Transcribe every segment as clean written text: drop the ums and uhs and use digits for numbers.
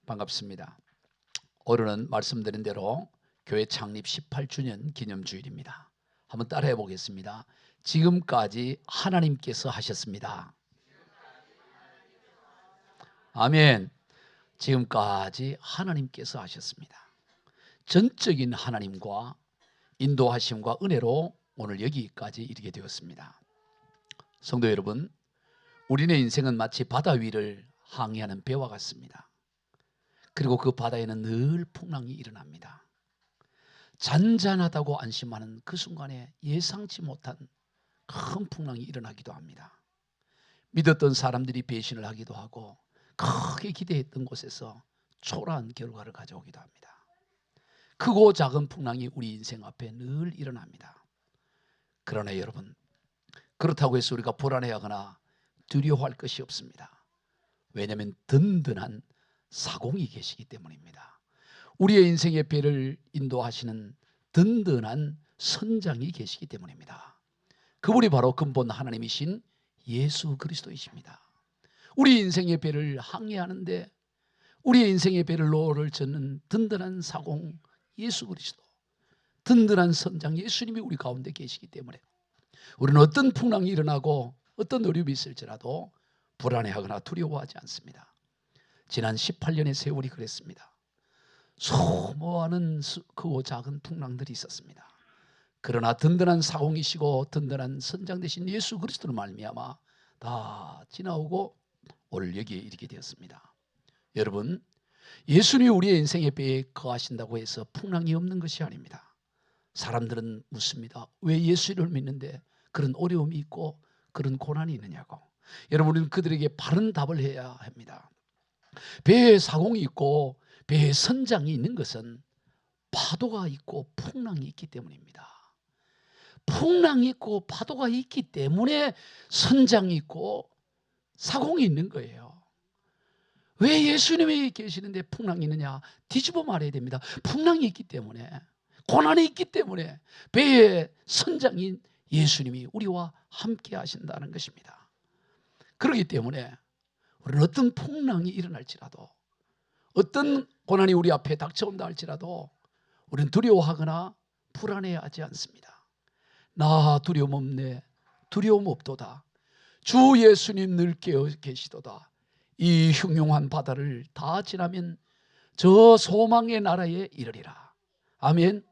반갑습니다. 오늘은 말씀드린 대로 교회 창립 18주년 기념주일입니다. 한번 따라해 보겠습니다. 지금까지 하나님께서 하셨습니다. 아멘. 지금까지 하나님께서 하셨습니다. 전적인 하나님과 인도하심과 은혜로 오늘 여기까지 이르게 되었습니다. 성도 여러분, 우리의 인생은 마치 바다 위를 항해하는 배와 같습니다. 그리고 그 바다에는 늘 풍랑이 일어납니다. 잔잔하다고 안심하는 그 순간에 예상치 못한 큰 풍랑이 일어나기도 합니다. 믿었던 사람들이 배신을 하기도 하고 크게 기대했던 곳에서 초라한 결과를 가져오기도 합니다. 크고 작은 풍랑이 우리 인생 앞에 늘 일어납니다. 그러나 여러분, 그렇다고 해서 우리가 불안해하거나 두려워할 것이 없습니다. 왜냐하면 든든한 사공이 계시기 때문입니다. 우리의 인생의 배를 인도하시는 든든한 선장이 계시기 때문입니다. 그분이 바로 근본 하나님이신 예수 그리스도이십니다. 우리 인생의 배를 항해하는데 우리의 인생의 배를 노를 젓는 든든한 사공 예수 그리스도, 든든한 선장 예수님이 우리 가운데 계시기 때문에 우리는 어떤 풍랑이 일어나고 어떤 어려움이 있을지라도 불안해하거나 두려워하지 않습니다. 지난 18년의 세월이 그랬습니다. 소모하는 크고 작은 풍랑들이 있었습니다. 그러나 든든한 사공이시고 든든한 선장 되신 예수 그리스도를 말미암아 다 지나오고 오늘 여기에 이르게 되었습니다. 여러분, 예수님이 우리의 인생의 배에 거하신다고 해서 풍랑이 없는 것이 아닙니다. 사람들은 묻습니다. 왜 예수를 믿는데 그런 어려움이 있고 그런 고난이 있느냐고. 여러분, 우리는 그들에게 바른 답을 해야 합니다. 배에 사공이 있고 배에 선장이 있는 것은 파도가 있고 풍랑이 있기 때문입니다. 풍랑이 있고 파도가 있기 때문에 선장이 있고 사공이 있는 거예요. 왜 예수님이 계시는데 풍랑이 있느냐? 뒤집어 말해야 됩니다. 풍랑이 있기 때문에, 고난이 있기 때문에 배에 선장인 예수님이 우리와 함께 하신다는 것입니다. 그렇기 때문에 우리는 어떤 풍랑이 일어날지라도, 어떤 고난이 우리 앞에 닥쳐온다 할지라도 우리는 두려워하거나 불안해하지 않습니다. 나 두려움 없네, 두려움 없도다. 주 예수님 늘 깨어 계시도다. 이 흉흉한 바다를 다 지나면 저 소망의 나라에 이르리라. 아멘.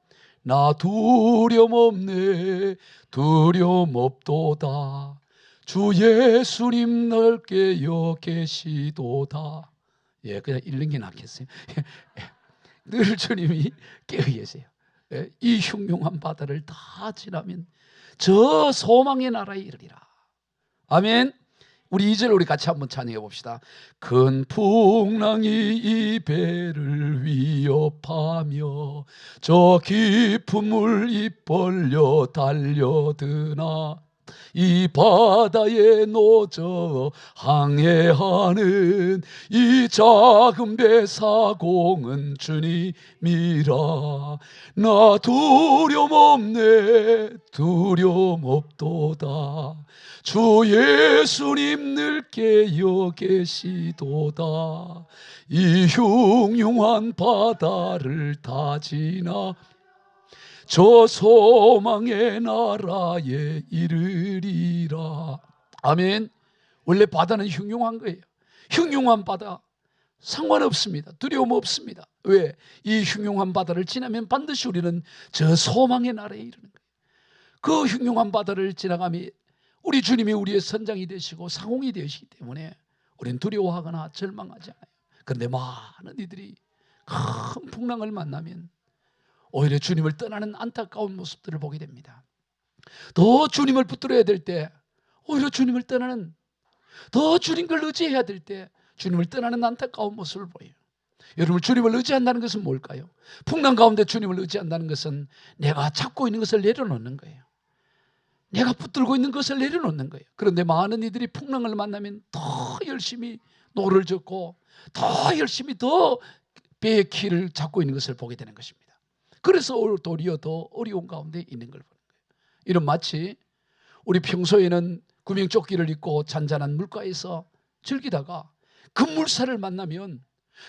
나 두려움 없네, 두려움 없도다. 주 예수님 늘 깨어 계시도다. 예, 그냥 읽는 게 낫겠어요. 늘 주님이 깨어 계세요. 이 흉흉한 바다를 다 지나면 저 소망의 나라에 이르리라. 아멘. 우리 2절 우리 같이 한번 찬양해 봅시다. 큰 풍랑이 이 배를 위협하며 저 깊은 물 입 벌려 달려드나 이 바다에 놓여 항해하는 이 작은 배 사공은 주님이라. 나 두려움 없네, 두려움 없도다. 주 예수님 늘 깨어 계시도다. 이 흉흉한 바다를 다 지나 저 소망의 나라에 이르리라. 아멘. 원래 바다는 흉흉한 거예요. 흉흉한 바다 상관없습니다. 두려움 없습니다. 왜? 이 흉흉한 바다를 지나면 반드시 우리는 저 소망의 나라에 이르는 거예요. 그 흉흉한 바다를 지나가면 우리 주님이 우리의 선장이 되시고 상공이 되시기 때문에 우리는 두려워하거나 절망하지 않아요. 그런데 많은 이들이 큰 풍랑을 만나면 오히려 주님을 떠나는 안타까운 모습들을 보게 됩니다. 더 주님을 붙들어야 될 때 오히려 주님을 떠나는, 더 주님을 의지해야 될 때 주님을 떠나는 안타까운 모습을 보여요. 여러분, 주님을 의지한다는 것은 뭘까요? 풍랑 가운데 주님을 의지한다는 것은 내가 잡고 있는 것을 내려놓는 거예요. 내가 붙들고 있는 것을 내려놓는 거예요. 그런데 많은 이들이 풍랑을 만나면 더 열심히 노를 젓고 더 열심히 더 배의 키를 잡고 있는 것을 보게 되는 것입니다. 그래서 도리어 더 어려운 가운데 있는 걸 보는 거예요. 이런 마치 우리 평소에는 구명조끼를 입고 잔잔한 물가에서 즐기다가 급물살을 만나면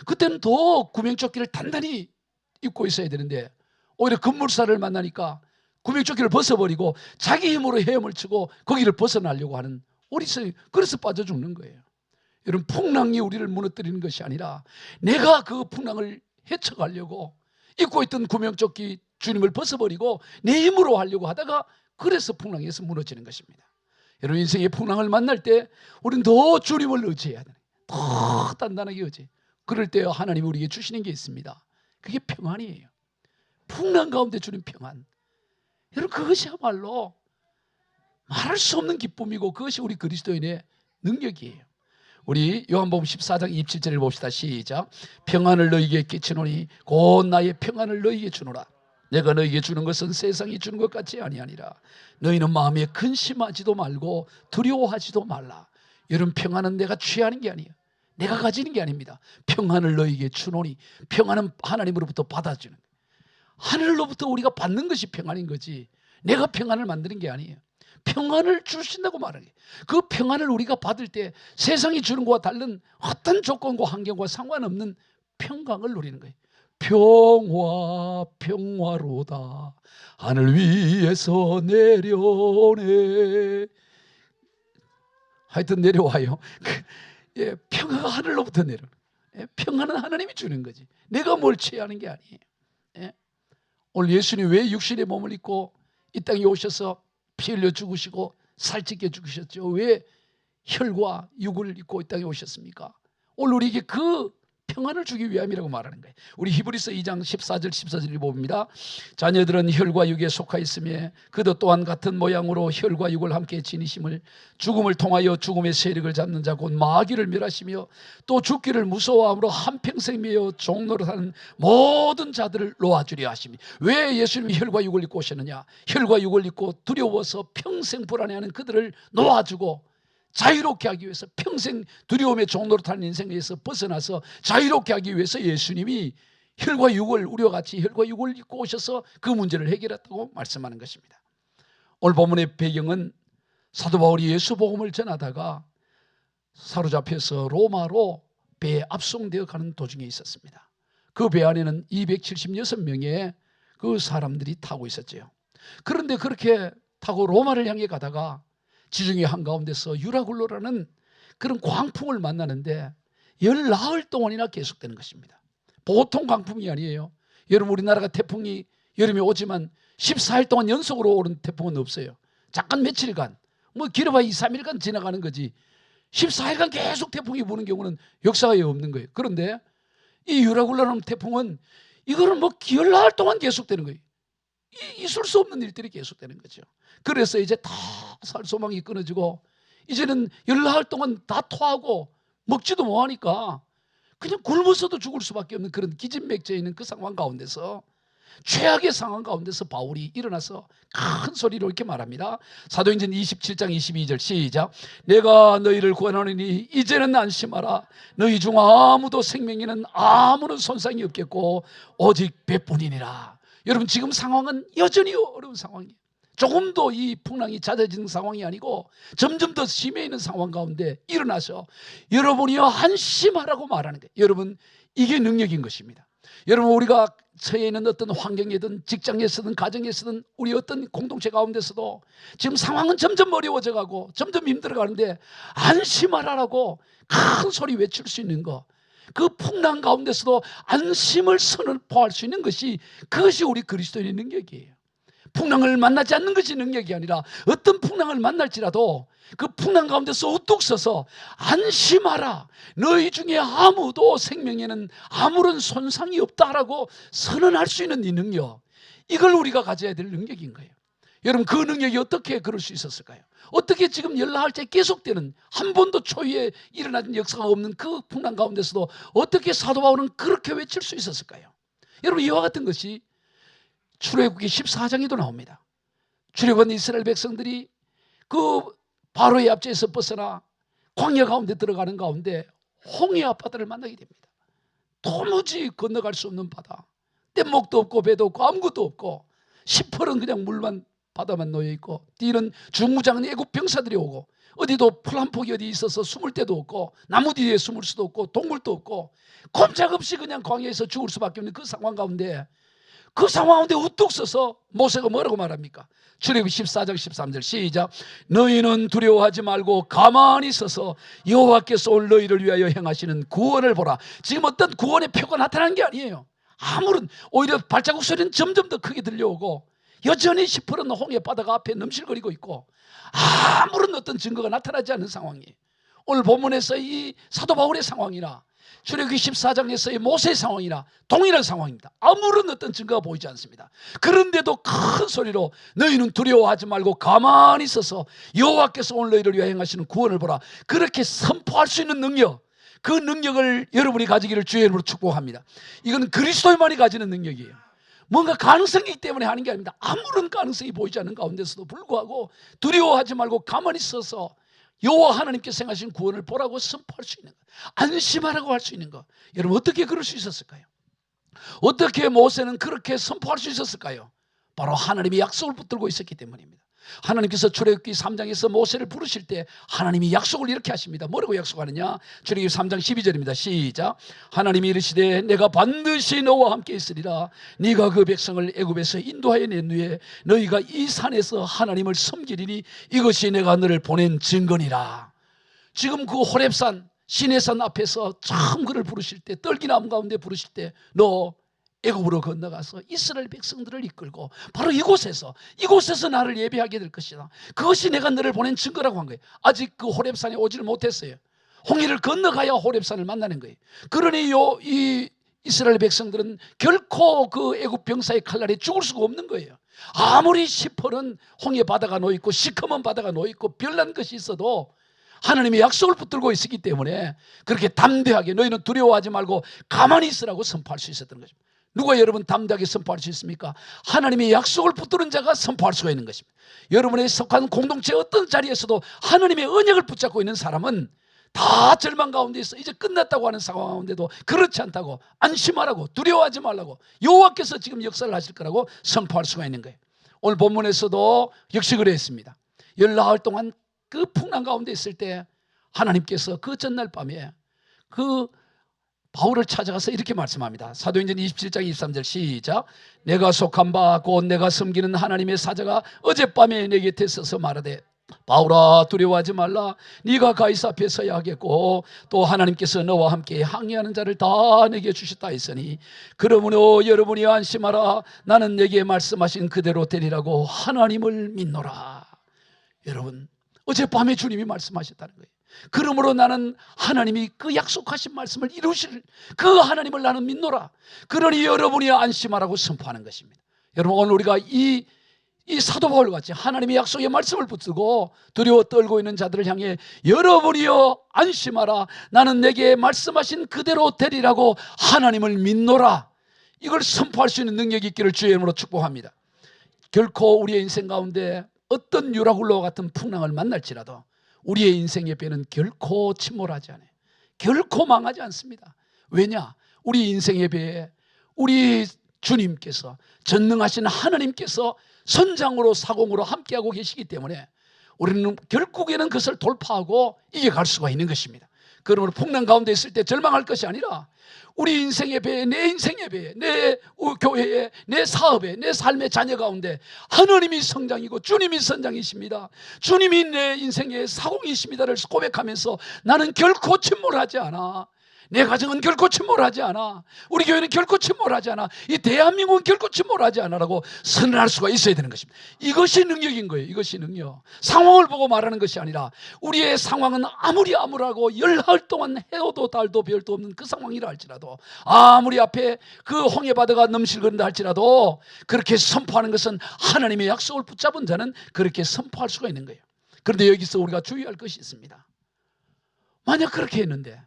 그때는 더 구명조끼를 단단히 입고 있어야 되는데 오히려 급물살을 만나니까 구명조끼를 벗어버리고 자기 힘으로 헤엄을 치고 거기를 벗어나려고 하는 어리석이, 그래서 빠져 죽는 거예요. 여러분, 풍랑이 우리를 무너뜨리는 것이 아니라 내가 그 풍랑을 헤쳐가려고 입고 있던 구명조끼 주님을 벗어버리고 내 힘으로 하려고 하다가 그래서 풍랑에서 무너지는 것입니다. 여러분, 인생의 풍랑을 만날 때 우리는 더 주님을 의지해야 돼요. 더 단단하게 의지해요. 그럴 때 하나님이 우리에게 주시는 게 있습니다. 그게 평안이에요. 풍랑 가운데 주는 평안. 여러분, 그것이야말로 말할 수 없는 기쁨이고 그것이 우리 그리스도인의 능력이에요. 우리 요한복음 14장 27절을 봅시다. 시작. 평안을 너희에게 끼치노니 곧 나의 평안을 너희에게 주노라. 내가 너희에게 주는 것은 세상이 주는 것 같이 아니하니라. 너희는 마음에 근심하지도 말고 두려워하지도 말라. 여러분, 평안은 내가 취하는 게 아니에요. 내가 가지는 게 아닙니다. 평안을 너희에게 주노니, 평안은 하나님으로부터 받아주는 거예요. 하늘로부터 우리가 받는 것이 평안인 거지 내가 평안을 만드는 게 아니에요. 평안을 주신다고 말하는 거예요. 그 평안을 우리가 받을 때 세상이 주는 것과 다른 어떤 조건과 환경과 상관없는 평강을 누리는 거예요. 평화 평화로다 하늘 위에서 내려오네. 하여튼 내려와요. 예, 평화가 하늘로부터 내려오는. 예, 평화는 하나님이 주는 거지 내가 뭘 취하는 게 아니에요. 예? 오늘 예수님이 왜 육신의 몸을 입고 이 땅에 오셔서 피 흘려 죽으시고 살찌게 죽으셨죠? 왜 혈과 육을 입고 이 땅에 오셨습니까? 오늘 우리에게 그 평안을 주기 위함이라고 말하는 거예요. 우리 히브리서 2장 14절 14절을 봅니다. 자녀들은 혈과 육에 속하 있으며 그도 또한 같은 모양으로 혈과 육을 함께 지니심을 죽음을 통하여 죽음의 세력을 잡는 자 곧 마귀를 멸하시며 또 죽기를 무서워함으로 한평생 매여 종노릇하는 모든 자들을 놓아주려 하시니. 왜 예수님이 혈과 육을 입고 오셨느냐? 혈과 육을 입고 두려워서 평생 불안해하는 그들을 놓아주고 자유롭게 하기 위해서, 평생 두려움의 종노릇하는 인생에서 벗어나서 자유롭게 하기 위해서 예수님이 혈과 육을, 우리와 같이 혈과 육을 입고 오셔서 그 문제를 해결했다고 말씀하는 것입니다. 오늘 본문의 배경은 사도 바울이 예수 복음을 전하다가 사로잡혀서 로마로 배에 압송되어 가는 도중에 있었습니다. 그 배 안에는 276명의 그 사람들이 타고 있었죠. 그런데 그렇게 타고 로마를 향해 가다가 지중해 한가운데서 유라굴로라는 그런 광풍을 만나는데 19일 동안이나 계속되는 것입니다. 보통 광풍이 아니에요. 여러분, 우리나라가 태풍이 여름에 오지만 14일 동안 연속으로 오는 태풍은 없어요. 잠깐 며칠간, 뭐 길어봐야 2, 3일간 지나가는 거지 14일간 계속 태풍이 부는 경우는 역사에 없는 거예요. 그런데 이 유라굴로라는 태풍은 이거는 뭐 열나흘 동안 계속되는 거예요. 있을 수 없는 일들이 계속되는 거죠. 그래서 이제 다 살 소망이 끊어지고 이제는 열나흘 동안 다 토하고 먹지도 못하니까 그냥 굶어서도 죽을 수밖에 없는 그런 기진맥제에 있는 그 상황 가운데서, 최악의 상황 가운데서 바울이 일어나서 큰 소리로 이렇게 말합니다. 사도행전 27장 22절 시작. 내가 너희를 구원하노니 이제는 안심하라. 너희 중 아무도 생명에는 아무런 손상이 없겠고 오직 배뿐이니라. 여러분, 지금 상황은 여전히 어려운 상황이에요. 조금도 이 풍랑이 잦아지는 상황이 아니고 점점 더 심해지는 상황 가운데 일어나서 여러분이여 안심하라고 말하는 거예요. 여러분, 이게 능력인 것입니다. 여러분, 우리가 처해 있는 어떤 환경이든 직장에서든 가정에서든 우리 어떤 공동체 가운데서도 지금 상황은 점점 어려워져 가고 점점 힘들어 가는데 안심하라라고 큰 소리 외칠 수 있는 거, 그 풍랑 가운데서도 안심을 선포할 수 있는 것이, 그것이 우리 그리스도인의 능력이에요. 풍랑을 만나지 않는 것이 능력이 아니라 어떤 풍랑을 만날지라도 그 풍랑 가운데서 우뚝 서서 안심하라, 너희 중에 아무도 생명에는 아무런 손상이 없다라고 선언할 수 있는 이 능력, 이걸 우리가 가져야 될 능력인 거예요. 여러분, 그 능력이 어떻게 그럴 수 있었을까요? 어떻게 지금 열나흘째 계속되는 한 번도 초유에 일어난 역사가 없는 그 풍랑 가운데서도 어떻게 사도 바울은 그렇게 외칠 수 있었을까요? 여러분, 이와 같은 것이 출애굽기 14장에도 나옵니다. 출애굽한 이스라엘 백성들이 그 바로의 압제에서 벗어나 광야 가운데 들어가는 가운데 홍해 앞바다를 만나게 됩니다. 도무지 건너갈 수 없는 바다, 뗏목도 없고 배도 없고 아무것도 없고 시퍼런 그냥 물만 바다만 놓여 있고, 뒤는 중무장은 애국 병사들이 오고, 어디도 풀 한 폭이 어디 있어서 숨을 데도 없고, 나무 뒤에 숨을 수도 없고, 동굴도 없고, 꼼짝없이 그냥 광야에서 죽을 수밖에 없는 그 상황 가운데, 그 상황 가운데 우뚝 서서 모세가 뭐라고 말합니까? 출애굽기 14장 13절 시작. 너희는 두려워하지 말고 가만히 서서 여호와께서 오늘 너희를 위하여 행하시는 구원을 보라. 지금 어떤 구원의 표가 나타나는 게 아니에요. 아무런, 오히려 발자국 소리는 점점 더 크게 들려오고, 여전히 시퍼런 홍해 바다가 앞에 넘실거리고 있고, 아무런 어떤 증거가 나타나지 않는 상황이에요. 오늘 본문에서 이 사도 바울의 상황이나 출애굽기 14장에서의 모세의 상황이나 동일한 상황입니다. 아무런 어떤 증거가 보이지 않습니다. 그런데도 큰 소리로 너희는 두려워하지 말고 가만히 있어서 여호와께서 오늘 너희를 위하여 행하시는 구원을 보라. 그렇게 선포할 수 있는 능력, 그 능력을 여러분이 가지기를 주의 이름으로 축복합니다. 이건 그리스도만이 가지는 능력이에요. 뭔가 가능성이 있기 때문에 하는 게 아닙니다. 아무런 가능성이 보이지 않는 가운데서도 불구하고 두려워하지 말고 가만히 있어서 여호와 하나님께서 행하신 구원을 보라고 선포할 수 있는 것, 안심하라고 할 수 있는 것. 여러분 어떻게 그럴 수 있었을까요? 어떻게 모세는 그렇게 선포할 수 있었을까요? 바로 하나님이 약속을 붙들고 있었기 때문입니다. 하나님께서 출애굽기 3장에서 모세를 부르실 때 하나님이 약속을 이렇게 하십니다. 뭐라고 약속하느냐? 출애굽기 3장 12절입니다. 시작. 하나님이 이르시되 내가 반드시 너와 함께 있으리라. 네가 그 백성을 애굽에서 인도하여 낸 후에 너희가 이 산에서 하나님을 섬기리니 이것이 내가 너를 보낸 증거니라. 지금 그 호렙산 시내산 앞에서 처음 그를 부르실 때, 떨기나무 가운데 부르실 때 너 애굽으로 건너가서 이스라엘 백성들을 이끌고 바로 이곳에서 나를 예배하게 될 것이다. 그것이 내가 너를 보낸 증거라고 한 거예요. 아직 그 호렙산에 오지를 못했어요. 홍해를 건너가야 호렙산을 만나는 거예요. 그러니 이 이스라엘 백성들은 결코 그 애굽 병사의 칼날에 죽을 수가 없는 거예요. 아무리 시퍼런 홍해 바다가 놓여있고 시커먼 바다가 놓여있고 별난 것이 있어도 하나님의 약속을 붙들고 있었기 때문에 그렇게 담대하게 너희는 두려워하지 말고 가만히 있으라고 선포할 수 있었던 것입니다. 누가 여러분 담대하게 선포할 수 있습니까? 하나님의 약속을 붙드는 자가 선포할 수가 있는 것입니다. 여러분의 속한 공동체 어떤 자리에서도 하나님의 언약을 붙잡고 있는 사람은 다 절망 가운데 있어 이제 끝났다고 하는 상황 가운데도 그렇지 않다고, 안심하라고, 두려워하지 말라고, 여호와께서 지금 역사를 하실 거라고 선포할 수가 있는 거예요. 오늘 본문에서도 역시 그랬습니다. 열나흘 동안 그 풍랑 가운데 있을 때 하나님께서 그 전날 밤에 그 바울을 찾아가서 이렇게 말씀합니다. 사도행전 27장 23절 시작. 내가 속한 바 곧 내가 섬기는 하나님의 사자가 어젯밤에 내 곁에 서서 말하되 바울아 두려워하지 말라. 네가 가이사 앞에 서야 하겠고 또 하나님께서 너와 함께 항의하는 자를 다 내게 주셨다 했으니 그러므로 여러분이 안심하라. 나는 내게 말씀하신 그대로 되리라고 하나님을 믿노라. 여러분 어젯밤에 주님이 말씀하셨다는 거예요. 그러므로 나는 하나님이 그 약속하신 말씀을 이루실 그 하나님을 나는 믿노라. 그러니 여러분이 안심하라고 선포하는 것입니다. 여러분 오늘 우리가 이 사도 바울같이 하나님의 약속의 말씀을 붙들고 두려워 떨고 있는 자들을 향해 여러분이여 안심하라. 나는 내게 말씀하신 그대로 되리라고 하나님을 믿노라. 이걸 선포할 수 있는 능력이 있기를 주의 이름으로 축복합니다. 결코 우리의 인생 가운데 어떤 유라굴로와 같은 풍랑을 만날지라도 우리의 인생의 배는 결코 침몰하지 않아요. 결코 망하지 않습니다. 왜냐? 우리 인생의 배에 우리 주님께서, 전능하신 하나님께서 선장으로 사공으로 함께하고 계시기 때문에 우리는 결국에는 그것을 돌파하고 이겨갈 수가 있는 것입니다. 그러므로 풍랑 가운데 있을 때 절망할 것이 아니라 우리 인생의 배에, 내 인생의 배에, 내 교회에, 내 사업에, 내 삶의 자녀 가운데 하나님이 성장이고 주님이 선장이십니다. 주님이 내 인생의 사공이십니다를 고백하면서 나는 결코 침몰하지 않아. 내 가정은 결코 침몰하지 않아. 우리 교회는 결코 침몰하지 않아. 이 대한민국은 결코 침몰하지 않아라고 선언할 수가 있어야 되는 것입니다. 이것이 능력인 거예요. 이것이 능력. 상황을 보고 말하는 것이 아니라 우리의 상황은 아무리 암울하고 열흘 동안 해오도 달도 별도 없는 그 상황이라 할지라도 아무리 앞에 그 홍해바다가 넘실거린다 할지라도 그렇게 선포하는 것은 하나님의 약속을 붙잡은 자는 그렇게 선포할 수가 있는 거예요. 그런데 여기서 우리가 주의할 것이 있습니다. 만약 그렇게 했는데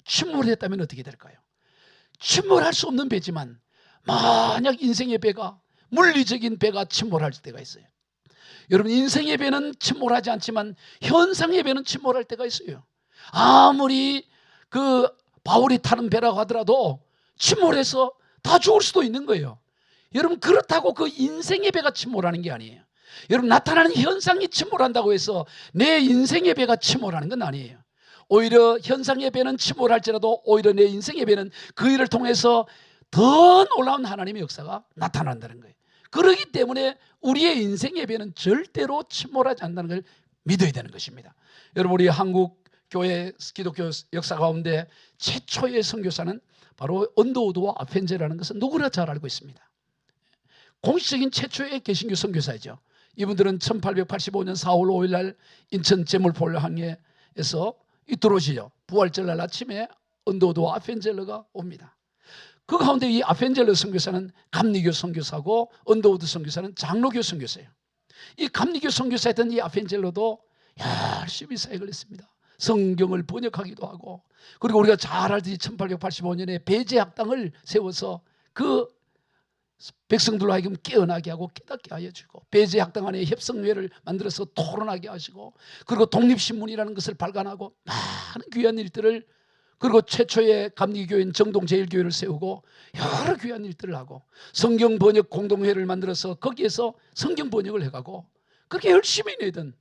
침몰했다면 어떻게 될까요? 침몰할 수 없는 배지만 만약 인생의 배가, 물리적인 배가 침몰할 때가 있어요. 여러분 인생의 배는 침몰하지 않지만 현상의 배는 침몰할 때가 있어요. 아무리 그 바울이 타는 배라고 하더라도 침몰해서 다 죽을 수도 있는 거예요. 여러분 그렇다고 그 인생의 배가 침몰하는 게 아니에요. 여러분, 나타나는 현상이 침몰한다고 해서 내 인생의 배가 침몰하는 건 아니에요. 오히려 현상의 배는 침몰할지라도 오히려 내 인생의 배는 그 일을 통해서 더 놀라운 하나님의 역사가 나타난다는 거예요. 그렇기 때문에 우리의 인생의 배는 절대로 침몰하지 않는다는 걸 믿어야 되는 것입니다. 여러분, 우리 한국 교회 기독교 역사 가운데 최초의 선교사는 바로 언더우드와 아펜제라는 것은 누구나 잘 알고 있습니다. 공식적인 최초의 개신교 선교사이죠. 이분들은 1885년 4월 5일 날 인천 제물포항에서 들어오시죠. 부활절날 아침에 언더우드와 아펜젤러가 옵니다. 그 가운데 이 아펜젤러 선교사는 감리교 선교사고 언더우드 선교사는 장로교 선교사예요. 이 감리교 선교사였던 이 아펜젤러도 열심히 사역을 했습니다. 성경을 번역하기도 하고, 그리고 우리가 잘 알듯이 1885년에 배제학당을 세워서 그 백성들로 하여금 깨어나게 하고 깨닫게 하여 주고, 배제학당 안에 협성회를 만들어서 토론하게 하시고, 그리고 독립신문이라는 것을 발간하고 많은 귀한 일들을, 그리고 최초의 감리교인 정동제일교회를 세우고 여러 귀한 일들을 하고, 성경 번역 공동회를 만들어서 거기에서 성경 번역을 해가고, 그렇게 열심히 내던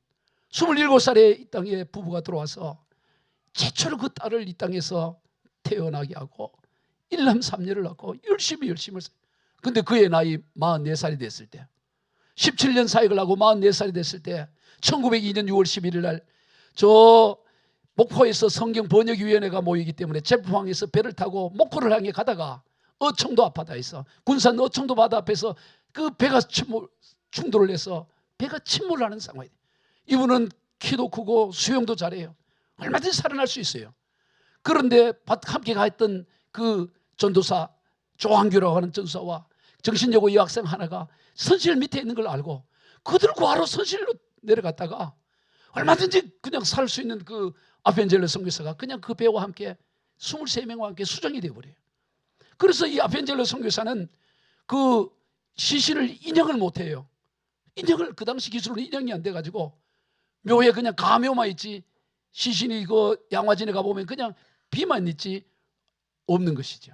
27살에 이 땅에 부부가 들어와서 최초로 그 딸을 이 땅에서 태어나게 하고 일남 삼녀를 낳고 열심히 했어요. 근데 그의 나이 44살이 됐을 때, 17년 사역을 하고 44살이 됐을 때 1902년 6월 11일 날 저 목포에서 성경 번역위원회가 모이기 때문에 제포항에서 배를 타고 목포를 향해 가다가 어청도 앞바다에서, 군산 어청도 바다 앞에서 그 배가 충돌을 해서 배가 침몰하는 상황이 돼요. 이분은 키도 크고 수영도 잘해요. 얼마든지 살아날 수 있어요. 그런데 함께 가있던 그 전도사 조항규라고 하는 전도사와 정신여고 여학생 하나가 선실 밑에 있는 걸 알고 그들 구하러 선실로 내려갔다가 얼마든지 그냥 살 수 있는 그 아펜젤러 선교사가 그냥 그 배와 함께 23명과 함께 수정이 되어버려요. 그래서 이 아펜젤러 선교사는 그 시신을 인형을 못해요. 인형을 그 당시 기술로 인형이 안 돼가지고 묘에 그냥 가묘만 있지, 시신이 그 양화진에 가보면 그냥 비만 있지 없는 것이죠.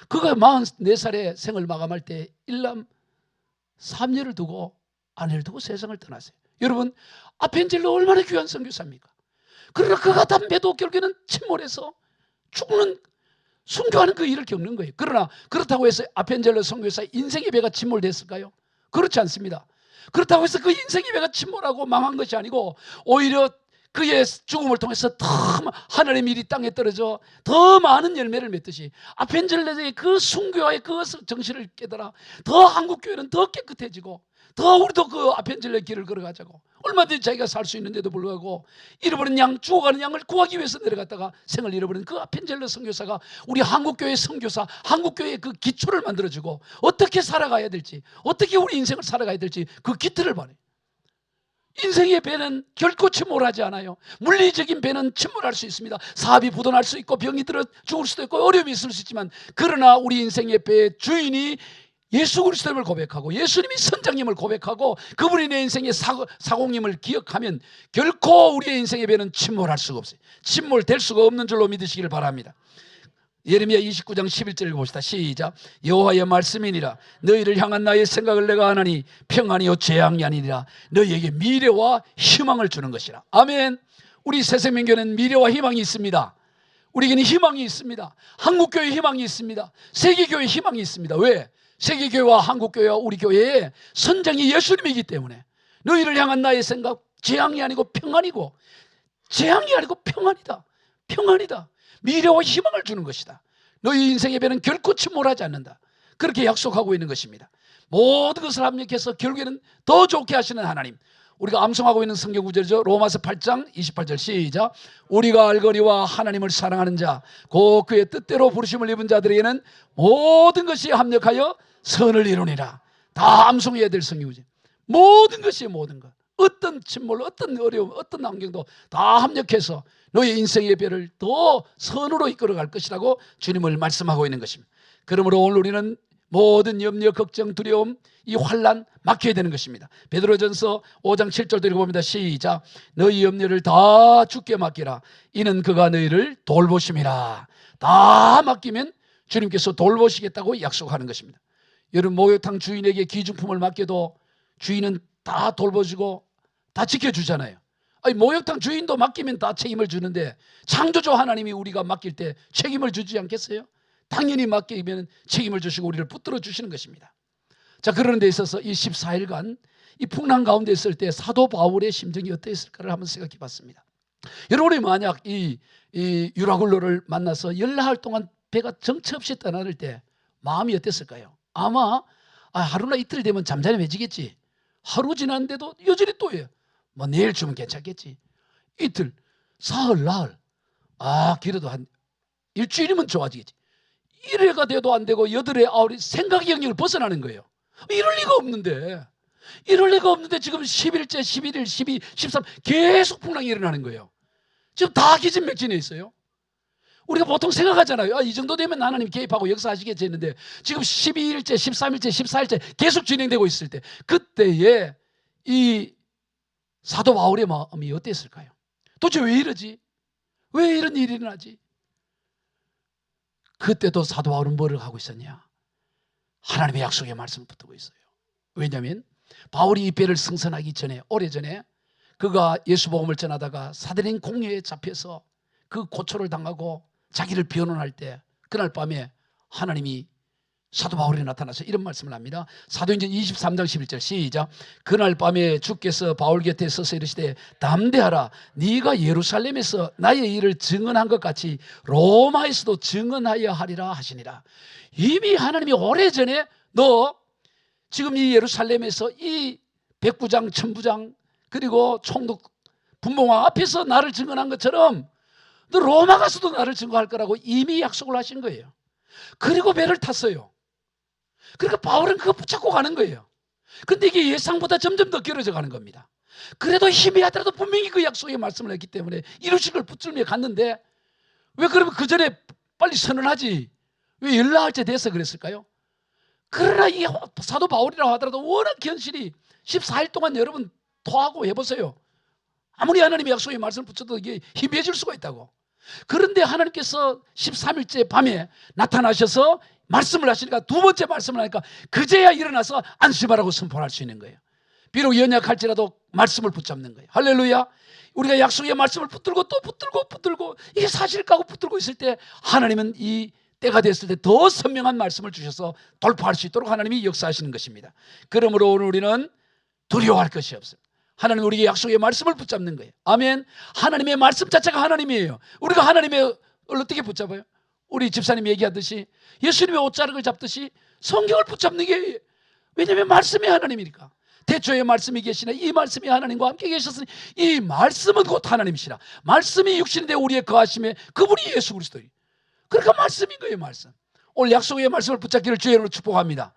그가 44살에 생을 마감할 때 일남 3녀를 두고 아내를 두고 세상을 떠났어요. 여러분, 아펜젤러 얼마나 귀한 선교사입니까? 그러나 그가 담배도 결국에는 침몰해서 죽는, 순교하는 그 일을 겪는 거예요. 그러나 그렇다고 해서 아펜젤러 선교사의 인생의 배가 침몰됐을까요? 그렇지 않습니다. 그렇다고 해서 그 인생의 배가 침몰하고 망한 것이 아니고 오히려 그의 죽음을 통해서 더 하늘의 일이 땅에 떨어져 더 많은 열매를 맺듯이 아펜젤러의 그 순교와의 그 정신을 깨달아 더 한국교회는 더 깨끗해지고 더 우리도 그 아펜젤러의 길을 걸어가자고, 얼마든지 자기가 살 수 있는데도 불구하고 잃어버린 양, 죽어가는 양을 구하기 위해서 내려갔다가 생을 잃어버린 그 아펜젤러 선교사가 우리 한국교회 선교사, 한국교회의 그 기초를 만들어주고 어떻게 살아가야 될지, 어떻게 우리 인생을 살아가야 될지 그 기틀을 말해요. 인생의 배는 결코 침몰하지 않아요. 물리적인 배는 침몰할 수 있습니다. 사업이 부도날 수 있고 병이 들어 죽을 수도 있고 어려움이 있을 수 있지만, 그러나 우리 인생의 배의 주인이 예수 그리스도님을 고백하고 예수님이 선장님을 고백하고 그분이 내 인생의 사공님을 기억하면 결코 우리의 인생의 배는 침몰할 수가 없어요. 침몰될 수가 없는 줄로 믿으시기를 바랍니다. 예레미야 29장 11절을 봅시다. 시작. 여호와의 말씀이니라. 너희를 향한 나의 생각을 내가 아나니 평안이요 재앙이 아니니라. 너희에게 미래와 희망을 주는 것이라. 아멘. 우리 새생명교회는 미래와 희망이 있습니다. 우리에게는 희망이 있습니다. 한국교회 희망이 있습니다. 세계교회 희망이 있습니다. 왜? 세계교회와 한국교회와 우리 교회의 선장이 예수님이기 때문에. 너희를 향한 나의 생각, 재앙이 아니고 평안이고, 재앙이 아니고 평안이다. 평안이다. 미래와 희망을 주는 것이다. 너희 인생의 배는 결코 침몰하지 않는다. 그렇게 약속하고 있는 것입니다. 모든 것을 합력해서 결국에는 더 좋게 하시는 하나님, 우리가 암송하고 있는 성경 구절이죠. 로마서 8장 28절 시작. 우리가 알거니와 하나님을 사랑하는 자, 곧 그의 뜻대로 부르심을 입은 자들에게는 모든 것이 합력하여 선을 이루니라. 다 암송해야 될 성경 구절. 모든 것이 모든 것, 어떤 침몰, 어떤 어려움, 어떤 환경도 다 합력해서 너의 인생의 배를 더 선으로 이끌어갈 것이라고 주님을 말씀하고 있는 것입니다. 그러므로 오늘 우리는 모든 염려, 걱정, 두려움, 이 환난 맡겨야 되는 것입니다. 베드로전서 5장 7절도 읽어봅니다. 시작. 너희 염려를 다 주께 맡기라. 이는 그가 너희를 돌보심이라. 다 맡기면 주님께서 돌보시겠다고 약속하는 것입니다. 여러분, 목욕탕 주인에게 귀중품을 맡겨도 주인은 다 돌보시고 다 지켜주잖아요. 아니, 목욕탕 주인도 맡기면 다 책임을 주는데 창조주 하나님이 우리가 맡길 때 책임을 주지 않겠어요? 당연히 맡기면 책임을 주시고 우리를 붙들어 주시는 것입니다. 자, 그런 데 있어서 이 14일간 이 풍랑 가운데 있을 때 사도 바울의 심정이 어땠을까를 한번 생각해 봤습니다. 여러분이 만약 이 유라굴로를 만나서 열나흘 동안 배가 정처 없이 떠나를 때 마음이 어땠을까요? 아마 하루나 이틀 되면 잠잠해지겠지. 하루 지났는데도 여전히 또 해요. 뭐 내일 주면 괜찮겠지. 이틀, 사흘, 나흘, 길어도 한 일주일이면 좋아지겠지. 1회가 돼도 안 되고 8회, 9회 생각의 영역을 벗어나는 거예요. 이럴 리가 없는데 지금 10일째, 11일, 12, 13 계속 풍랑이 일어나는 거예요. 지금 다 기진맥진해 있어요. 우리가 보통 생각하잖아요. 이 정도 되면 하나님 개입하고 역사하시겠지 했는데 지금 12일째, 13일째, 14일째 계속 진행되고 있을 때 그때에 이 사도 바울의 마음이 어땠을까요? 도대체 왜 이러지? 왜 이런 일이 일어나지? 그때도 사도 바울은 뭐를 하고 있었냐? 하나님의 약속의 말씀을 붙들고 있어요. 왜냐하면 바울이 이 배를 승선하기 전에, 오래전에 그가 예수복음을 전하다가 사도행 공회에 잡혀서 그 고초를 당하고 자기를 변호할 때 그날 밤에 하나님이 사도 바울이 나타나서 이런 말씀을 합니다. 사도행전 23장 11절 시작. 그날 밤에 주께서 바울 곁에 서서 이르시되 담대하라. 네가 예루살렘에서 나의 일을 증언한 것 같이 로마에서도 증언하여 하리라 하시니라. 이미 하나님이 오래전에 너 지금 이 예루살렘에서 이 백부장, 천부장 그리고 총독, 분봉왕 앞에서 나를 증언한 것처럼 너 로마 가서도 나를 증거할 거라고 이미 약속을 하신 거예요. 그리고 배를 탔어요. 그러니까 바울은 그거 붙잡고 가는 거예요. 근데 이게 예상보다 점점 더 길어져 가는 겁니다. 그래도 희미하더라도 분명히 그 약속의 말씀을 했기 때문에 이루실 걸 붙들며 갔는데 왜 그러면 그 전에 빨리 선언하지? 왜 열나흘째 돼서 그랬을까요? 그러나 이 사도 바울이라고 하더라도 워낙 견실이 14일 동안 여러분 토하고 해보세요. 아무리 하나님의 약속의 말씀을 붙여도 이게 희미해질 수가 있다고. 그런데 하나님께서 13일째 밤에 나타나셔서 말씀을 하시니까 두 번째 말씀을 하니까 그제야 일어나서 안심하라고 선포할 수 있는 거예요. 비록 연약할지라도 말씀을 붙잡는 거예요. 할렐루야. 우리가 약속의 말씀을 붙들고 또 붙들고 이게 사실일까 하고 붙들고 있을 때 하나님은 이 때가 됐을 때 더 선명한 말씀을 주셔서 돌파할 수 있도록 하나님이 역사하시는 것입니다. 그러므로 오늘 우리는 두려워할 것이 없어요. 하나님 우리에게 약속의 말씀을 붙잡는 거예요. 아멘. 하나님의 말씀 자체가 하나님이에요. 우리가 하나님의 어떻게 붙잡아요? 우리 집사님이 얘기하듯이 예수님의 옷자락을 잡듯이 성경을 붙잡는 게, 왜냐하면 말씀이 하나님이니까. 태초에 말씀이 계시네. 이 말씀이 하나님과 함께 계셨으니 이 말씀은 곧 하나님이시라. 말씀이 육신이 되어 우리의 거하심에 그분이 예수 그리스도예요. 그러니까 말씀인 거예요. 말씀. 오늘 약속의 말씀을 붙잡기를 주의 이름으로 축복합니다.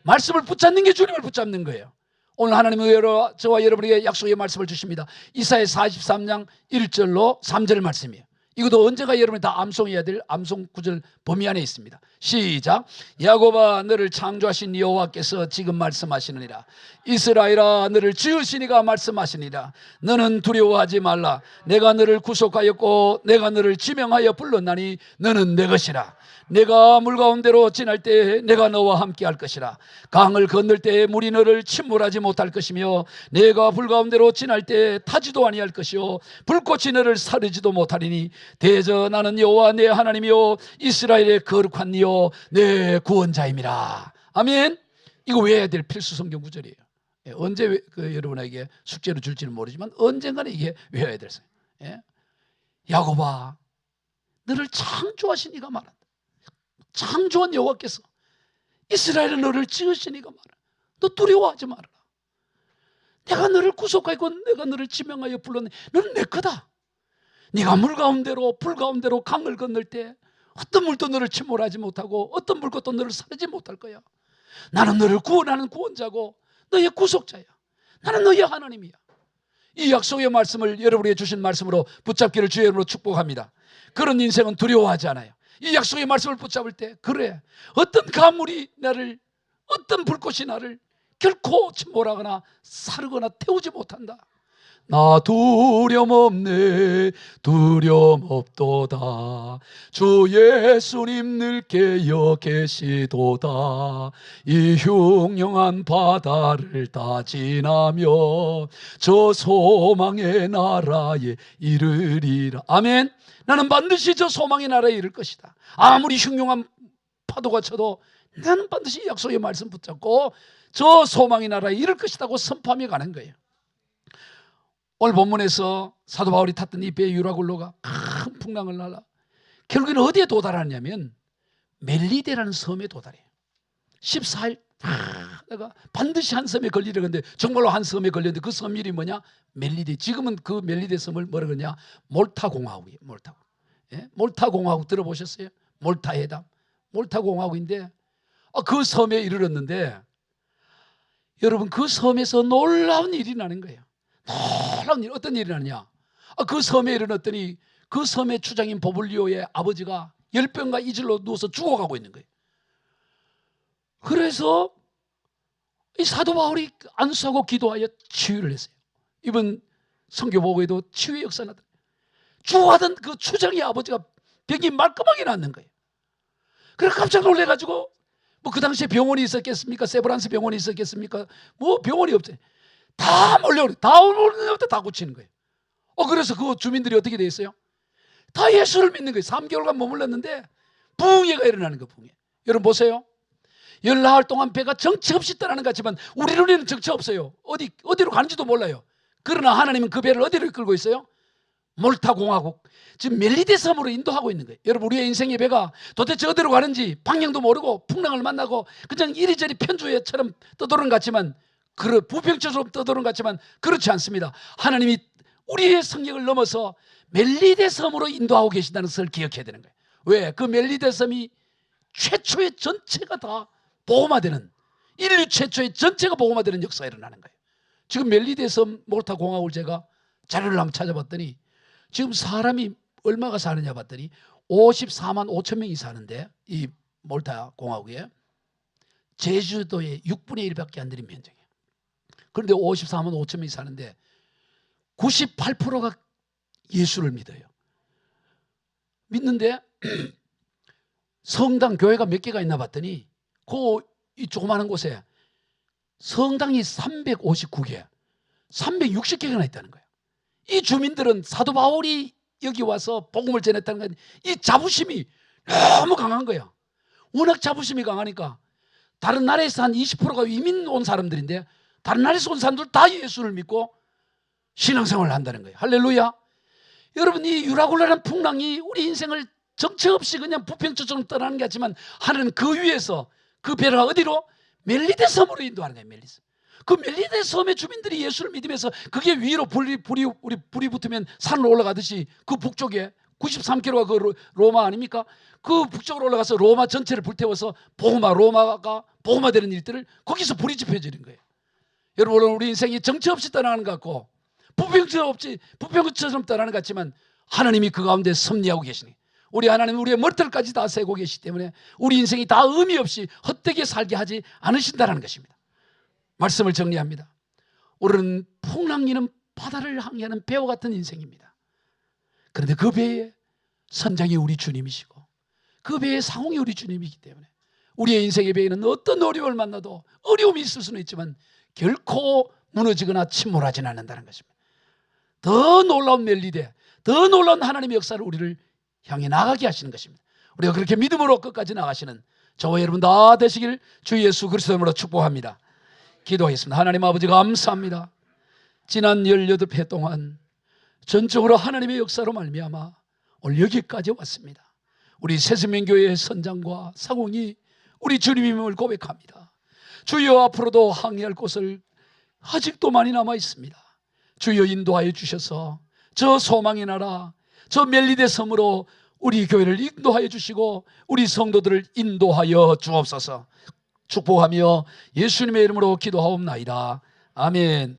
말씀을 붙잡는 게 주님을 붙잡는 거예요. 오늘 하나님은 저와 여러분에게 약속의 말씀을 주십니다. 이사야 43장 1절로 3절 말씀이에요. 이것도 언제가 여러분이 다 암송해야 될 암송 구절 범위 안에 있습니다. 시작. 야곱아 너를 창조하신 여호와께서 지금 말씀하시느니라. 이스라엘아 너를 지으시니가 말씀하시니라. 너는 두려워하지 말라. 내가 너를 구속하였고 내가 너를 지명하여 불렀나니 너는 내 것이라. 내가 물 가운데로 지날 때 내가 너와 함께 할 것이라. 강을 건널 때 물이 너를 침몰하지 못할 것이며 내가 불 가운데로 지날 때 타지도 아니할 것이요 불꽃이 너를 사르지도 못하리니 대저 나는 여호와 내 하나님이요 이스라엘의 거룩한 이요 내 구원자임이라. 아멘. 이거 외워야 될 필수 성경 구절이에요. 언제 여러분에게 숙제로 줄지는 모르지만 언젠가는 이게 외워야 될 거예요. 야곱아 너를 창조하신 이가 말한다. 창조한 여호와께서 이스라엘은 너를 지으시니가 말아. 너 두려워하지 말아라. 내가 너를 구속하고 내가 너를 지명하여 불렀네. 너는 내 거다. 네가 물 가운데로 불 가운데로 강을 건널 때 어떤 물도 너를 침몰하지 못하고 어떤 물것도 너를 사르지 못할 거야. 나는 너를 구원하는 구원자고 너의 구속자야. 나는 너의 하나님이야. 이 약속의 말씀을 여러분에게 주신 말씀으로 붙잡기를 주의 이름으로 축복합니다. 그런 인생은 두려워하지 않아요. 이 약속의 말씀을 붙잡을 때 그래 어떤 가물이 나를 어떤 불꽃이 나를 결코 침몰하거나 사르거나 태우지 못한다. 나 두려움 없네 두려움 없도다 주 예수님 늘 깨어 계시도다 이 흉흉한 바다를 다 지나며 저 소망의 나라에 이르리라. 아멘. 나는 반드시 저 소망의 나라에 이를 것이다. 아무리 흉흉한 파도가 쳐도 나는 반드시 약속의 말씀 붙잡고 저 소망의 나라에 이를 것이라고 선포하며 가는 거예요. 오늘 본문에서 사도 바울이 탔던 이 배 유라굴로가 큰 풍랑을 날아 결국에는 어디에 도달하냐면 멜리데라는 섬에 도달해요. 14일 내가 반드시 한 섬에 걸리려 했는데 정말로 한 섬에 걸렸는데 그 섬 이름이 뭐냐? 멜리데. 지금은 그 멜리데 섬을 뭐라 그러냐? 몰타공화국이에요. 몰타공화국. 예? 몰타공화국 들어보셨어요? 몰타회담. 몰타공화국인데 그 섬에 이르렀는데 여러분 그 섬에서 놀라운 일이 나는 거예요. 놀라운 일. 어떤 일이 나느냐? 그 섬에 이르렀더니 그 섬의 주장인 보블리오의 아버지가 열병과 이질로 누워서 죽어가고 있는 거예요. 그래서 이 사도 바울이 안수하고 기도하여 치유를 했어요. 이번 선교 보고에도 치유의 역사 나더라고요. 주하던 그 주장의 아버지가 병이 말끔하게 낫는 거예요. 그래서 깜짝 놀래가지고 뭐 그 당시에 병원이 있었겠습니까? 세브란스 병원이 있었겠습니까? 뭐 병원이 없어요. 다 몰려오고 다 오는데부터 다 고치는 거예요. 그래서 그 주민들이 어떻게 돼 있어요? 다 예수를 믿는 거예요. 3개월간 머물렀는데 부흥회가 일어나는 거예요. 부흥회. 여러분 보세요. 열나흘 동안 배가 정체 없이 떠나는 것 같지만 우리 눈에는 정체 없어요. 어디로 가는지도 몰라요. 그러나 하나님은 그 배를 어디로 이끌고 있어요? 몰타공화국, 지금 멜리데 섬으로 인도하고 있는 거예요. 여러분 우리의 인생의 배가 도대체 어디로 가는지 방향도 모르고 풍랑을 만나고 그냥 이리저리 편주회처럼 떠도는 것 같지만 부평처럼 떠도는 것 같지만 그렇지 않습니다. 하나님이 우리의 성경을 넘어서 멜리데 섬으로 인도하고 계신다는 것을 기억해야 되는 거예요. 왜? 그 멜리데 섬이 최초의 전체가 다 복음화되는, 인류 최초의 전체가 복음화되는 역사가 일어나는 거예요. 지금 멜리데 섬 몰타 공화국을 제가 자료를 한번 찾아봤더니 지금 사람이 얼마가 사느냐 봤더니 54만 5천 명이 사는데 이 몰타 공화국에 제주도의 6분의 1밖에 안 되는 면적이에요. 그런데 54만 5천 명이 사는데 98%가 예수를 믿어요. 믿는데 성당 교회가 몇 개가 있나 봤더니 이 조그마한 곳에 성당이 359개, 360개가 있다는 거예요. 이 주민들은 사도 바울이 여기 와서 복음을 전했다는 건 이 자부심이 너무 강한 거예요. 워낙 자부심이 강하니까 다른 나라에서 한 20%가 이민 온 사람들인데 다른 나라에서 온 사람들 다 예수를 믿고 신앙생활을 한다는 거예요. 할렐루야. 여러분 이 유라굴라라는 풍랑이 우리 인생을 정체 없이 그냥 부평처럼 떠나는 게 아니지만 하나는 그 위에서 그 배를 어디로? 멜리데 섬으로 인도하는 거예요. 멜리데 섬. 그 멜리데 섬의 주민들이 예수를 믿으면서 그게 위로 불이 붙으면 산으로 올라가듯이 그 북쪽에 93km가 그 로마 아닙니까? 그 북쪽으로 올라가서 로마 전체를 불태워서 로마가 복음화되는 일들을 거기서 불이 지펴지는 거예요. 여러분 우리 인생이 정체 없이 떠나는 것 같고 부평처럼 떠나는 것 같지만 하나님이 그 가운데 섭리하고 계시니 우리 하나님은 우리의 머리털까지 다 세고 계시기 때문에 우리 인생이 다 의미 없이 헛되게 살게 하지 않으신다는 것입니다. 말씀을 정리합니다. 우리는 풍랑이는 바다를 항해하는 배와 같은 인생입니다. 그런데 그 배의 선장이 우리 주님이시고 그 배의 상홍이 우리 주님이기 때문에 우리의 인생의 배에는 어떤 어려움을 만나도 어려움이 있을 수는 있지만 결코 무너지거나 침몰하지는 않는다는 것입니다. 더 놀라운 멜리데, 더 놀라운 하나님의 역사를 우리를 향해 나가게 하시는 것입니다. 우리가 그렇게 믿음으로 끝까지 나가시는 저와 여러분 다 되시길 주 예수 그리스도 이름으로 축복합니다. 기도하겠습니다. 하나님 아버지 감사합니다. 지난 18회 동안 전적으로 하나님의 역사로 말미암아 오늘 여기까지 왔습니다. 우리 새생명교회의 선장과 사공이 우리 주님임을 고백합니다. 주여 앞으로도 항해할 곳을 아직도 많이 남아 있습니다. 주여 인도하여 주셔서 저 소망의 나라, 저 멜리데 섬으로 우리 교회를 인도하여 주시고 우리 성도들을 인도하여 주옵소서. 축복하며 예수님의 이름으로 기도하옵나이다. 아멘.